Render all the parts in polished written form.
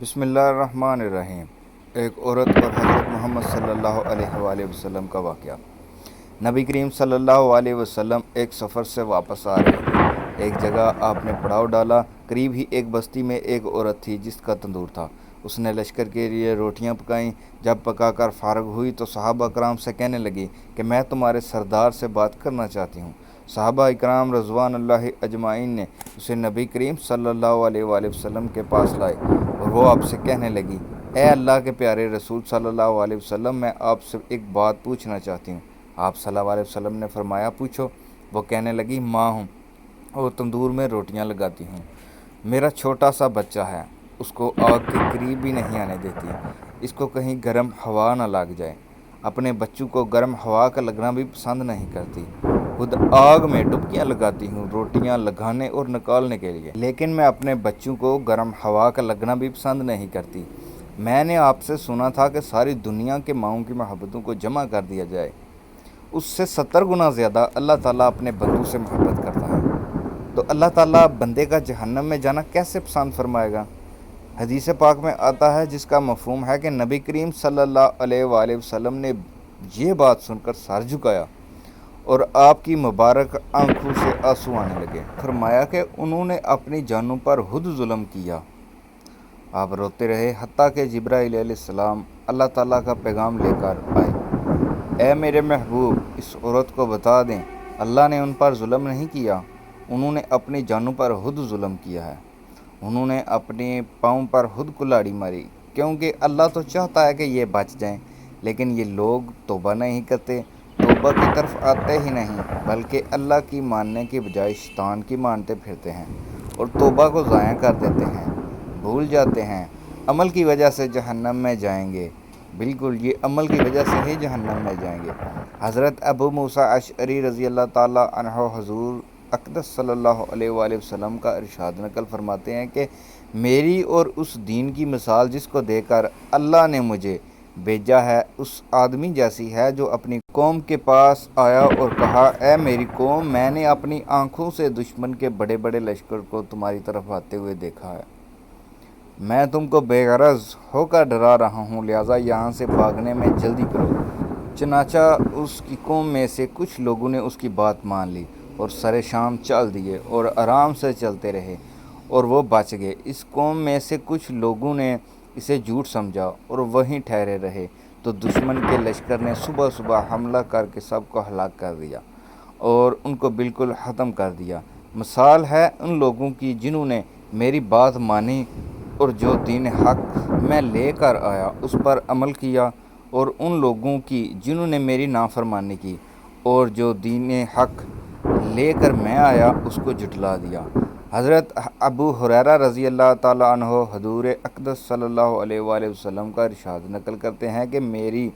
بسم اللہ الرحمن الرحیم۔ ایک عورت اور حضرت محمد صلی اللہ علیہ وآلہ وسلم کا واقعہ۔ نبی کریم صلی اللہ علیہ وسلم ایک سفر سے واپس آ رہے تھے۔ ایک جگہ آپ نے پڑاؤ ڈالا۔ قریب ہی ایک بستی میں ایک عورت تھی جس کا تندور تھا۔ اس نے لشکر کے لیے روٹیاں پکائیں۔ جب پکا کر فارغ ہوئی تو صحابہ کرام سے کہنے لگی کہ میں تمہارے سردار سے بات کرنا چاہتی ہوں۔ صحابہ اکرام رضوان اللہ اجمعین نے اسے نبی کریم صلی اللہ علیہ وآلہ وسلم کے پاس لائے اور وہ آپ سے کہنے لگی، اے اللہ کے پیارے رسول صلی اللہ علیہ وسلم، میں آپ سے ایک بات پوچھنا چاہتی ہوں۔ آپ صلی اللہ علیہ وسلم نے فرمایا، پوچھو۔ وہ کہنے لگی، ماں ہوں اور تندور میں روٹیاں لگاتی ہوں۔ میرا چھوٹا سا بچہ ہے، اس کو آگ کے قریب بھی نہیں آنے دیتی۔ اس کو کہیں گرم ہوا نہ لگ جائے۔ اپنے بچوں کو گرم ہوا کا لگنا بھی پسند نہیں کرتی۔ خود آگ میں ڈبکیاں لگاتی ہوں روٹیاں لگانے اور نکالنے کے لیے، لیکن میں اپنے بچوں کو گرم ہوا کا لگنا بھی پسند نہیں کرتی۔ میں نے آپ سے سنا تھا کہ ساری دنیا کے ماؤں کی محبتوں کو جمع کر دیا جائے، اس سے 70 گنا زیادہ اللہ تعالیٰ اپنے بندوں سے محبت کرتا ہے، تو اللہ تعالیٰ بندے کا جہنم میں جانا کیسے پسند فرمائے گا؟ حدیث پاک میں آتا ہے، جس کا مفہوم ہے کہ نبی کریم صلی اللہ علیہ وآلہ وسلم نے یہ بات سن کر سر جھکایا اور آپ کی مبارک آنکھوں سے آنسو آنے لگے۔ فرمایا کہ انہوں نے اپنی جانوں پر خود ظلم کیا۔ آپ روتے رہے حتیٰ کہ جبرائیل علیہ السلام اللہ تعالیٰ کا پیغام لے کر آئے، اے میرے محبوب، اس عورت کو بتا دیں اللہ نے ان پر ظلم نہیں کیا، انہوں نے اپنی جانوں پر خود ظلم کیا ہے۔ انہوں نے اپنے پاؤں پر خود کلاڑی ماری، کیونکہ اللہ تو چاہتا ہے کہ یہ بچ جائیں، لیکن یہ لوگ توبہ نہیں کرتے، توبہ کی طرف آتے ہی نہیں، بلکہ اللہ کی ماننے کی بجائے شیطان کی مانتے پھرتے ہیں اور توبہ کو ضائع کر دیتے ہیں، بھول جاتے ہیں، عمل کی وجہ سے جہنم میں جائیں گے۔ بالکل، یہ عمل کی وجہ سے ہی جہنم میں جائیں گے۔ حضرت ابو موسیٰ اشعری رضی اللہ تعالیٰ عنہ حضور اقدس صلی اللہ علیہ وآلہ وسلم کا ارشاد نقل فرماتے ہیں کہ میری اور اس دین کی مثال جس کو دے کر اللہ نے مجھے بھیجا ہے، اس آدمی جیسی ہے جو اپنی قوم کے پاس آیا اور کہا، اے میری قوم، میں نے اپنی آنکھوں سے دشمن کے بڑے بڑے لشکر کو تمہاری طرف آتے ہوئے دیکھا ہے۔ میں تم کو بے غرض ہو کر ڈرا رہا ہوں، لہٰذا یہاں سے بھاگنے میں جلدی کرو۔ چنانچہ اس کی قوم میں سے کچھ لوگوں نے اس کی بات مان لی اور سر شام چل دیے اور آرام سے چلتے رہے اور وہ بچ گئے۔ اس قوم میں سے کچھ لوگوں نے اسے جھوٹ سمجھا اور وہیں ٹھہرے رہے، تو دشمن کے لشکر نے صبح صبح حملہ کر کے سب کو ہلاک کر دیا اور ان کو بالکل ختم کر دیا۔ مثال ہے ان لوگوں کی جنہوں نے میری بات مانی اور جو دین حق میں لے کر آیا اس پر عمل کیا، اور ان لوگوں کی جنہوں نے میری نافرمانی کی اور جو دین حق لے کر میں آیا اس کو جھٹلا دیا۔ حضرت ابو ہریرہ رضی اللہ تعالیٰ عنہ حضور اقدس صلی اللہ علیہ وآلہ وسلم کا ارشاد نقل کرتے ہیں کہ میری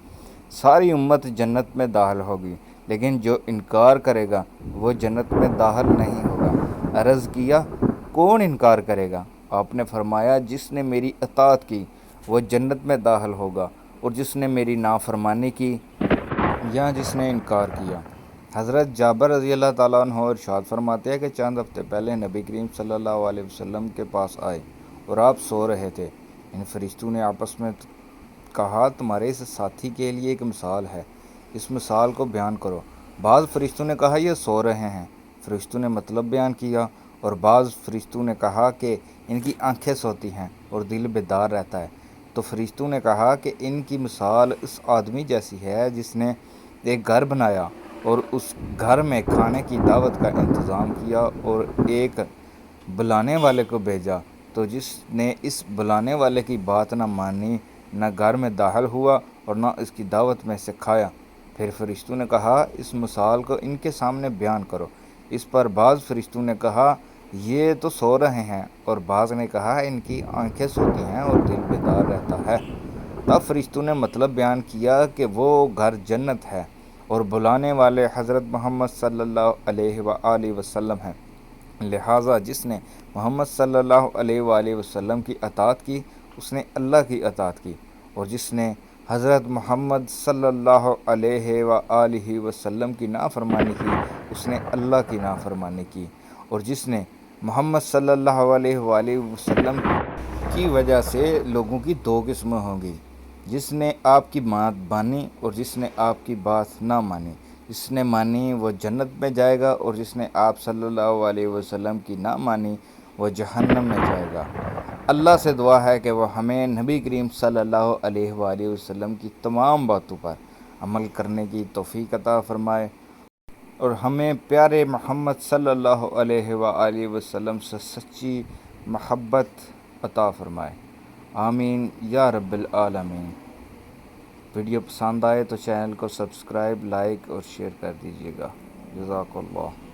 ساری امت جنت میں داخل ہوگی، لیکن جو انکار کرے گا وہ جنت میں داخل نہیں ہوگا۔ عرض کیا، کون انکار کرے گا؟ آپ نے فرمایا، جس نے میری اطاعت کی وہ جنت میں داخل ہوگا، اور جس نے میری نافرمانی کی یا جس نے انکار کیا۔ حضرت جابر رضی اللہ تعالیٰ عنہ ارشاد فرماتے ہیں کہ چند ہفتے پہلے نبی کریم صلی اللہ علیہ وسلم کے پاس آئے اور آپ سو رہے تھے۔ ان فرشتوں نے آپس میں کہا، تمہارے اس ساتھی کے لیے ایک مثال ہے، اس مثال کو بیان کرو۔ بعض فرشتوں نے کہا، یہ سو رہے ہیں۔ فرشتوں نے مطلب بیان کیا، اور بعض فرشتوں نے کہا کہ ان کی آنکھیں سوتی ہیں اور دل بیدار رہتا ہے۔ تو فرشتوں نے کہا کہ ان کی مثال اس آدمی جیسی ہے جس نے ایک گھر بنایا اور اس گھر میں کھانے کی دعوت کا انتظام کیا اور ایک بلانے والے کو بھیجا، تو جس نے اس بلانے والے کی بات نہ مانی، نہ گھر میں داخل ہوا اور نہ اس کی دعوت میں سے کھایا۔ پھر فرشتوں نے کہا، اس مثال کو ان کے سامنے بیان کرو۔ اس پر بعض فرشتوں نے کہا، یہ تو سو رہے ہیں، اور بعض نے کہا، ان کی آنکھیں سوتی ہیں اور دل بیدار رہتا ہے۔ تب فرشتوں نے مطلب بیان کیا کہ وہ گھر جنت ہے اور بلانے والے حضرت محمد صلی اللہ علیہ وآلہ وسلم ہیں، لہٰذا جس نے محمد صلی اللہ علیہ وآلہ وسلم کی اطاعت کی اس نے اللہ کی اطاعت کی، اور جس نے حضرت محمد صلی اللہ علیہ وآلہ وسلم کی نافرمانی کی اس نے اللہ کی نافرمانی کی، اور جس نے محمد صلی اللہ علیہ وآلہ وسلم کی وجہ سے لوگوں کی دو قسمیں ہوں گی، جس نے آپ کی بات مانی اور جس نے آپ کی بات نہ مانی۔ جس نے مانی وہ جنت میں جائے گا، اور جس نے آپ صلی اللہ علیہ وسلم کی نہ مانی وہ جہنم میں جائے گا۔ اللہ سے دعا ہے کہ وہ ہمیں نبی کریم صلی اللہ علیہ وآلہ وسلم کی تمام باتوں پر عمل کرنے کی توفیق عطا فرمائے، اور ہمیں پیارے محمد صلی اللہ علیہ وآلہ وسلم سے سچی محبت عطا فرمائے۔ آمین یا رب العالمین۔ ویڈیو پسند آئے تو چینل کو سبسکرائب، لائک اور شیئر کر دیجیے گا۔ جزاک اللہ۔